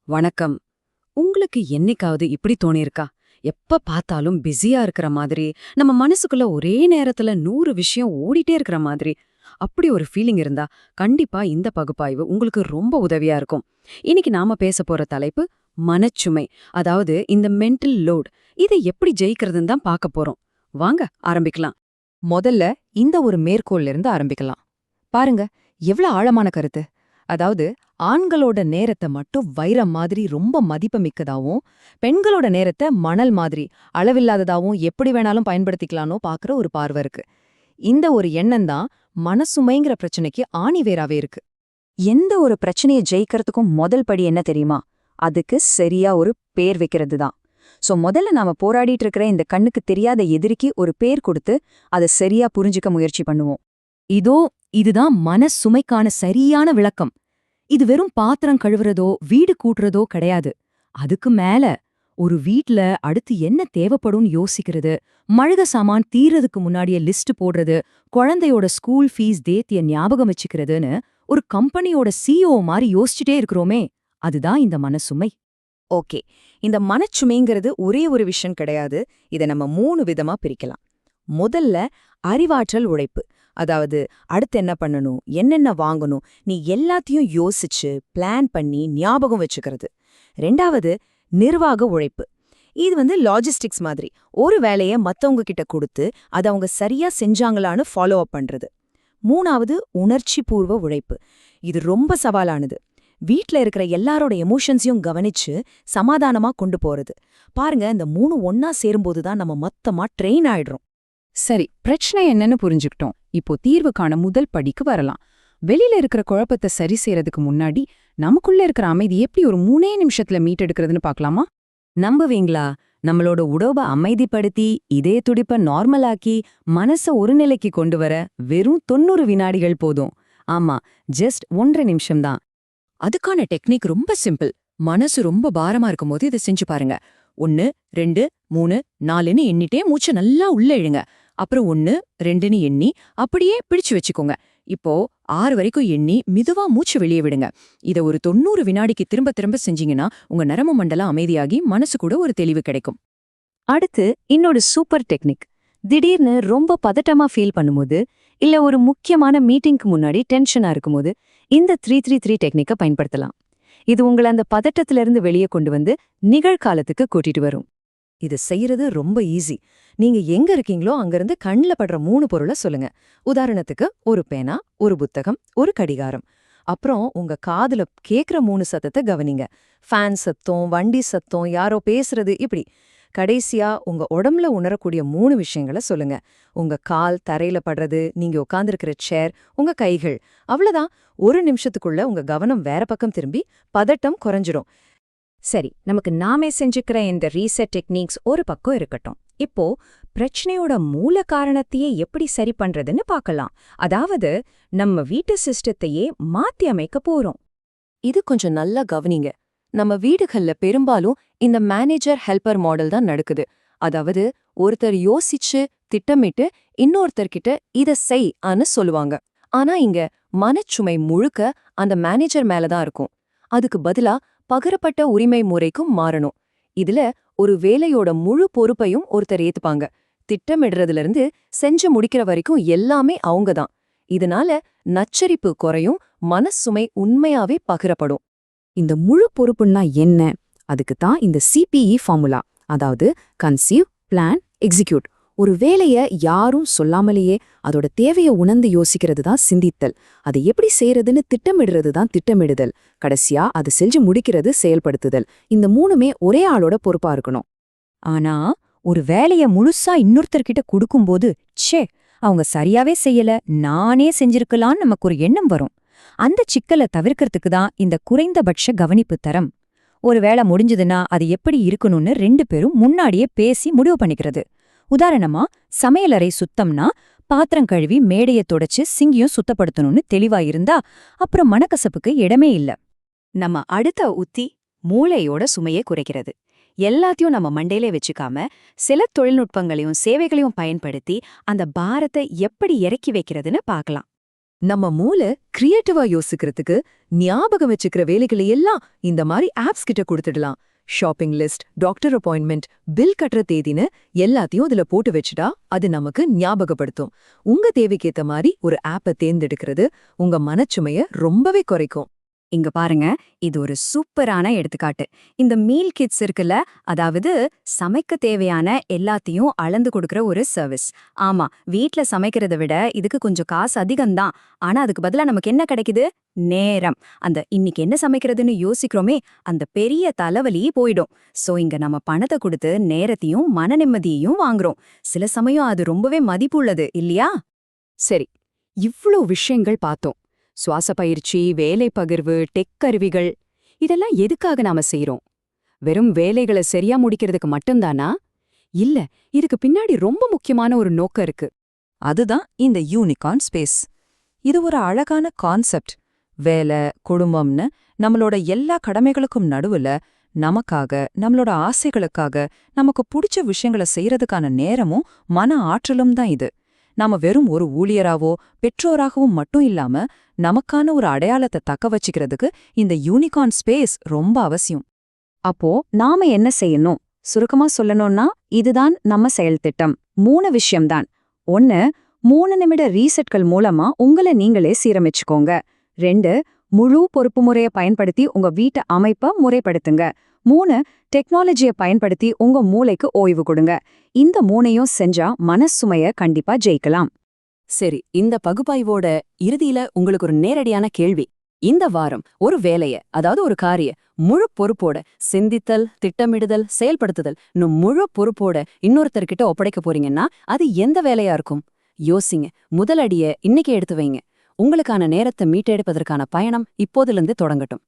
வணக்கம். உங்களுக்கு என்னைக்காவது இப்படி தோணியிருக்கா? எப்ப பார்த்தாலும் பிஸியா இருக்கிற மாதிரி, நம்ம மனசுக்குள்ள ஒரே நேரத்துல 100 விஷயம் ஓடிட்டே இருக்கிற மாதிரி, அப்படி ஒரு ஃபீலிங் இருந்தா, கண்டிப்பா இந்த பகுப்பாய்வு உங்களுக்கு ரொம்ப உதவியா இருக்கும். இன்னைக்கு நாம பேசப் போற தலைப்பு மனச்சுமை. அதாவது இந்த மென்டல் லோட். இதை எப்படி ஜெயிக்கிறதுன்னு தான் பார்க்க போறோம். வாங்க ஆரம்பிக்கலாம். முதல்ல இந்த ஒரு மேற்கோள்ல இருந்து ஆரம்பிக்கலாம். பாருங்க, எவ்ளோ ஆழமான கருத்து. அதாவது ஆண்களோட நேரத்தை மட்டும் வைரம் மாதிரி ரொம்ப மதிப்புமிக்கதாவும், பெண்களோட நேரத்தை மணல் மாதிரி அளவில்லாததாவும் எப்படி வேணாலும் பயன்படுத்திக்கலானோ பாக்குற ஒரு பார்வை இருக்கு. இந்த ஒரு எண்ணம் தான் மனசுமைங்கிற பிரச்சனைக்கு ஆணிவேராவே இருக்கு. எந்த ஒரு பிரச்சனையை ஜெயிக்கிறதுக்கும் முதல் படி என்ன தெரியுமா? அதுக்கு சரியா ஒரு பேர் வைக்கிறது தான். முதல்ல நாம போராடிட்டு இருக்கிற இந்த கண்ணுக்கு தெரியாத எதிரிக்கு ஒரு பேர் கொடுத்து அதை சரியா புரிஞ்சுக்க முயற்சி பண்ணுவோம். இதுதான் மனசுமைக்கான சரியான விளக்கம். இது வெறும் பாத்திரம் கழுவுறதோ வீடு கூட்டுறதோ கிடையாது. அதுக்கு மேல ஒரு வீட்ல அடுத்து என்ன தேவைப்படும்னு யோசிக்கிறது, மளிகை சாமான் தீரதுக்கு முன்னாடியே லிஸ்ட் போடுறது, குழந்தையோட ஸ்கூல் ஃபீஸ் தேத்திய ஞாபகம் வச்சுக்கிறதுன்னு ஒரு கம்பெனியோட சிஇஓ மாதிரி யோசிச்சுட்டே இருக்கிறோமே, அதுதான் இந்த மனசுமை. ஓகே, இந்த மனச்சுமைங்கிறது ஒரே ஒரு விஷயம் கிடையாது. இதை நம்ம 3 விதமா பிரிக்கலாம். முதல்ல அறிவாற்றல் உழைப்பு. அதாவது அடுத்து என்ன பண்ணணும், என்னென்ன வாங்கணும், நீ எல்லாத்தையும் யோசிச்சு பிளான் பண்ணி ஞாபகம் வச்சுக்கிறது. 2வது நிர்வாக உழைப்பு. இது லாஜிஸ்டிக்ஸ் மாதிரி. ஒரு வேலையை மத்தவங்க கிட்ட கொடுத்து அதை அவங்க சரியா செஞ்சாங்களான்னு ஃபாலோ அப் பண்றது. 3வது உணர்ச்சி பூர்வ உழைப்பு. இது ரொம்ப சவாலானது. வீட்ல இருக்கிற எல்லாரோட எமோஷன்ஸையும் கவனிச்சு சமாதானமா கொண்டு போறது. பாருங்க, இந்த 3 ஒன்னா சேரும்போதுதான் நம்ம மொத்தமா ட்ரெயின் ஆயிடுறோம். சரி, பிரச்சனை என்னன்னு புரிஞ்சுக்கிட்டோம். இப்போ தீர்வுக்கான முதல் படிக்கு வரலாம். வெளியில இருக்கிற குழப்பத்தை சரி செய்யறதுக்கு முன்னாடி நமக்குள்ள இருக்கிற அமைதி எப்படி ஒரு 3 நிமிஷத்துல மீட்டெடுக்கிறதுன்னு பார்க்கலாமா? நம்புவீங்களா? நம்மளோட உடம்ப அமைதிப்படுத்தி, இதய துடிப்ப நார்மலாக்கி, மனச ஒரு நிலைக்கு கொண்டு வர வெறும் 90 வினாடிகள் போதும். ஆமா, ஜஸ்ட் 1.5 நிமிஷம்தான். அதுக்கான டெக்னிக் ரொம்ப சிம்பிள். மனசு ரொம்ப பாரமா இருக்கும்போது இதை செஞ்சு பாருங்க. 1, 2, 3, 4ன்னு எண்ணிட்டே மூச்சை நல்லா உள்ள இழுங்க. அப்புறம் 1, 2ன்னு எண்ணி அப்படியே பிடிச்சு வச்சுக்கோங்க. இப்போ 6 வரைக்கும் எண்ணி மெதுவா மூச்சு வெளியே விடுங்க. இதை ஒரு 90 வினாடிக்கு திரும்ப திரும்ப செஞ்சீங்கன்னா உங்க நரம்பு மண்டலம் அமைதியாகி மனசு கூட ஒரு தெளிவு கிடைக்கும். அடுத்து இன்னொரு சூப்பர் டெக்னிக். திடீர்னு ரொம்ப பதட்டமா ஃபீல் பண்ணும்போது, இல்ல ஒரு முக்கியமான மீட்டிங்க்கு முன்னாடி டென்ஷனா இருக்கும்போது இந்த 333 டெக்னிக்கை பயன்படுத்தலாம். இது உங்களை அந்த பதட்டத்திலிருந்து வெளியே கொண்டு வந்து நிகழ்காலத்துக்கு கூட்டிட்டு வரும். இது செய்யறது ரொம்ப ஈஸி. நீங்க எங்க இருக்கீங்களோ அங்கிருந்து கண்ணுல படுற 3 பொருளை சொல்லுங்க. உதாரணத்துக்கு ஒரு பேனா, ஒரு புத்தகம், ஒரு கடிகாரம். அப்புறம் உங்க காதுல கேக்குற 3 சத்தத்தை கவனிங்க. ஃபேன் சத்தம், வண்டி சத்தம், யாரோ பேசுறது, இப்படி. கடைசியா உங்க உடம்புல உணரக்கூடிய 3 விஷயங்களை சொல்லுங்க. உங்க கால் தரையில படுறது, நீங்க உட்கார்ந்திருக்கிற சேர், உங்க கைகள். அவ்வளவுதான். 1 நிமிஷத்துக்குள்ள உங்க கவனம் வேற பக்கம் திரும்பி பதட்டம் குறைஞ்சிரும். சரி, நமக்கு நாமே செஞ்சுக்கிற இந்த ரீசெட் டெக்னிக்ஸ் ஒரு பக்கம் இருக்கட்டும். இப்போ பிரச்சனையோட மூல காரணத்தையே எப்படி சரி பண்றதுன்னு பார்க்கலாம். அதாவது நம்ம வீட்டு சிஸ்டத்தையே மாத்தி அமைக்க போறோம். இது கொஞ்சம் நல்லா கவனிங்க. நம்ம வீடுகள்ல பெரும்பாலும் இந்த மேனேஜர் ஹெல்பர் மாடல் தான் நடக்குது. அதாவது ஒருத்தர் யோசிச்சு திட்டமிட்டு இன்னொருத்தர்கிட்ட இத செய்ன்னு சொல்லுவாங்க. ஆனா இங்க மனச்சுமை முழுக்க அந்த மேனேஜர் மேலதான் இருக்கும். அதுக்கு பதிலா பகிரப்பட்ட உரிமை முறைக்கும் மாறணும். இதுல ஒரு வேலையோட முழு பொறுப்பையும் ஒருத்தர் ஏத்துப்பாங்க. திட்டமிடுறதுல இருந்து செஞ்சு முடிக்கிற வரைக்கும் எல்லாமே அவங்கதான். இதனால நச்சரிப்பு குறையும், மனசுமை உண்மையாவே பகிரப்படும். இந்த முழு பொறுப்புன்னா என்ன? அதுக்கு தான் இந்த சிபிஇ ஃபார்முலா. அதாவது கன்சீவ், பிளான், எக்ஸிக்யூட். ஒரு வேலைய யாரும் சொல்லாமலேயே அதோட தேவையை உணர்ந்து யோசிக்கிறது தான் சிந்தித்தல். அதை எப்படி செய்யறதுன்னு திட்டமிடுறது தான் திட்டமிடுதல். கடைசியா அதை செஞ்சு முடிக்கிறது செயல்படுத்துதல். இந்த 3மே ஒரே ஆளோட பொறுப்பா இருக்கணும். ஆனா ஒரு வேலைய முழுசா இன்னொருத்தர்கிட்ட கொடுக்கும்போது, ச்சே, அவங்க சரியாவே செய்யல, நானே செஞ்சிருக்கலான்னு நமக்கு ஒரு எண்ணம் வரும். அந்த சிக்கலை தவிர்க்கறதுக்கு தான் இந்த குறைந்தபட்ச கவனிப்பு தரம். ஒரு வேலை முடிஞ்சதுன்னா அது எப்படி இருக்கணும்னு 2 பேரும் முன்னாடியே பேசி முடிவு பண்ணிக்கிறது. உதாரணமா, சமையலறை சுத்தம்னா பாத்திரம் கழுவி மேடைய தொடச்சு சிங்கியும் சுத்தப்படுத்தணும்னு தெளிவா இருந்தா அப்புறம் மனக்கசப்புக்கு இடமே இல்ல. நம்ம அடுத்த உத்தி மூளையோட சுமையை குறைக்கிறது. எல்லாத்தையும் நம்ம மண்டையிலே வச்சுக்காம சில தொழில்நுட்பங்களையும் சேவைகளையும் பயன்படுத்தி அந்த பாரத்தை எப்படி இறக்கி வைக்கிறதுன்னு பார்க்கலாம். நம்ம மூளை கிரியேட்டிவா யோசிக்கிறதுக்கு ஞாபகம் வச்சுக்கிற வேலைகளை எல்லாம் இந்த மாதிரி ஆப்ஸ் கிட்ட கொடுத்துடலாம். Shopping list, doctor appointment, bill கட்டுற தேதின்னு எல்லாத்தையும் அதுல போட்டு வச்சுட்டா அது நமக்கு ஞாபகப்படுத்தும். உங்க தேவைக்கேத்த மாதிரி ஒரு ஆப்பை தேர்ந்தெடுக்கிறது உங்க மனச்சுமைய ரொம்பவே குறைக்கும். இங்க பாருங்க, இது ஒரு சூப்பரான எடுத்துக்காட்டு. இந்த மீல் கிட்ஸ் இருக்குல்ல, அதாவது சமைக்க தேவையான எல்லாத்தையும் அளந்து கொடுக்கற ஒரு சர்வீஸ். ஆமா, வீட்ல சமைக்கிறத விட இதுக்கு கொஞ்சம் காசு அதிகம்தான். ஆனா அதுக்கு பதிலா நமக்கு என்ன கிடைக்குது? நேரம். அந்த இன்னைக்கு என்ன சமைக்கிறதுன்னு யோசிக்கிறோமே, அந்த பெரிய தலைவலி போயிடும். சோ இங்க நம்ம பணத்தை கொடுத்து நேரத்தையும் மன நிம்மதியையும் வாங்குறோம். சில சமயம் அது ரொம்பவே மதிப்புள்ளது இல்லையா? சரி, இவ்ளோ விஷயங்கள் பார்த்தோம். சுவாச பயிற்சி, வேலை பகிர்வு, டெக் கருவிகள், இதெல்லாம் எதுக்காக நாம செய்றோம்? வெறும் வேலைகளை சரியா முடிக்கிறதுக்கு மட்டும்தானா? இல்ல, இதுக்கு பின்னாடி ரொம்ப முக்கியமான ஒரு நோக்கம் இருக்கு. அதுதான் இந்த யூனிகார்ன் ஸ்பேஸ். இது ஒரு அழகான கான்செப்ட். வேலை, குடும்பம்னு நம்மளோட எல்லா கடமைகளுக்கும் நடுவுல நமக்காக, நம்மளோட ஆசைகளுக்காக, நமக்கு பிடிச்ச விஷயங்களை செய்யறதுக்கான நேரமும் மன ஆற்றலும் தான் இது. நாம வெறும் ஒரு ஊழியராவோ பெற்றோராகவும் மட்டும் இல்லாம நமக்கான ஒரு அடையாளத்தை தக்க வச்சுக்கிறதுக்கு இந்த யூனிகார்ன் ஸ்பேஸ் ரொம்ப அவசியம். அப்போ நாம என்ன செய்யணும்? சுருக்கமா சொல்லணும்னா இதுதான் நம்ம செயல் திட்டம். 3 விஷயம்தான். 1, 3 நிமிட ரீசெட்கள் மூலமா உங்களை நீங்களே சீரமைச்சுக்கோங்க. 2, முழு பொறுப்பு முறையை பயன்படுத்தி உங்க வீட்டு அமைப்பை முறைப்படுத்துங்க. 3, டெக்னாலஜியை பயன்படுத்தி உங்க மூளைக்கு ஓய்வு கொடுங்க. இந்த 3ஐயும் செஞ்சா மனசுமைய கண்டிப்பா ஜெயிக்கலாம். சரி, இந்த பகுப்பாய்வோட இறுதியில உங்களுக்கு ஒரு நேரடியான கேள்வி. இந்த வாரம் ஒரு வேலைய, அதாவது ஒரு காரிய முழு பொறுப்போட சிந்தித்தல், திட்டமிடுதல், செயல்படுத்துதல் முழு பொறுப்போட இன்னொருத்தர்கிட்ட ஒப்படைக்க போறீங்கன்னா அது எந்த வேலையா இருக்கும்? யோசிங்க. முதல் அடிய இன்னைக்கு எடுத்து வைங்க. உங்களுக்கான நேரத்தை மீட்டெடுப்பதற்கான பயணம் இப்போதிலிருந்து தொடங்கட்டும்.